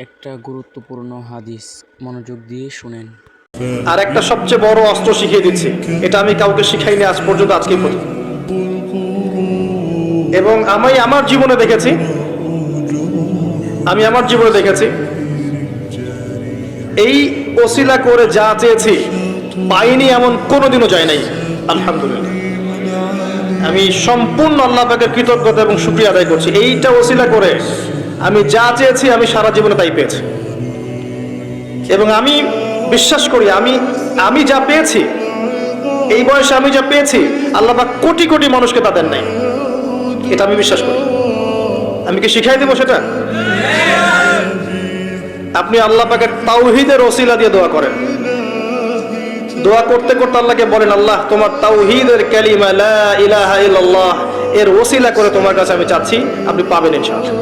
একটা গুরুত্বপূর্ণ হাদিস মনোযোগ দিয়ে শুনেন। আর একটা সবচেয়ে বড় অস্ত্র শিখিয়ে দিচ্ছি, এটা আমি কাউকে শিখাইনি আজ পর্যন্ত, আজকেই প্রথম। এবং আমি আমার জীবনে দেখেছি, এই ওসিলা করে যা চেয়েছি পাইনি এমন কোনোদিনও যায় নাই। আলহামদুলিল্লাহ, আমি সম্পূর্ণ আল্লাহ পাকের কৃতজ্ঞতা এবং শুকরিয়া আদায় করছি। এইটা ওসিলা করে আমি যা চেয়েছি আমি সারা জীবনে তাই পেয়েছি। এবং আমি বিশ্বাস করি আমি যা পেয়েছি, এই বয়সে আমি যা পেয়েছি, আল্লাহ পাক কোটি কোটি মানুষকে তা দেন নাই। এটা আমি বিশ্বাস করি। আমি কি শিখাই দেবো সেটা? আপনি আল্লাহ পাকের তাওহীদের ওসিলা দিয়ে দোয়া করেন। দোয়া করতে করতে আল্লাহকে বলেন, আল্লাহ তোমার তাওহীদের কালিমা লা ইলাহা ইল্লাল্লাহ এর ওসিলা করে তোমার কাছে আমি চাচ্ছি, আপনি পাবেন ইনশাআল্লাহ।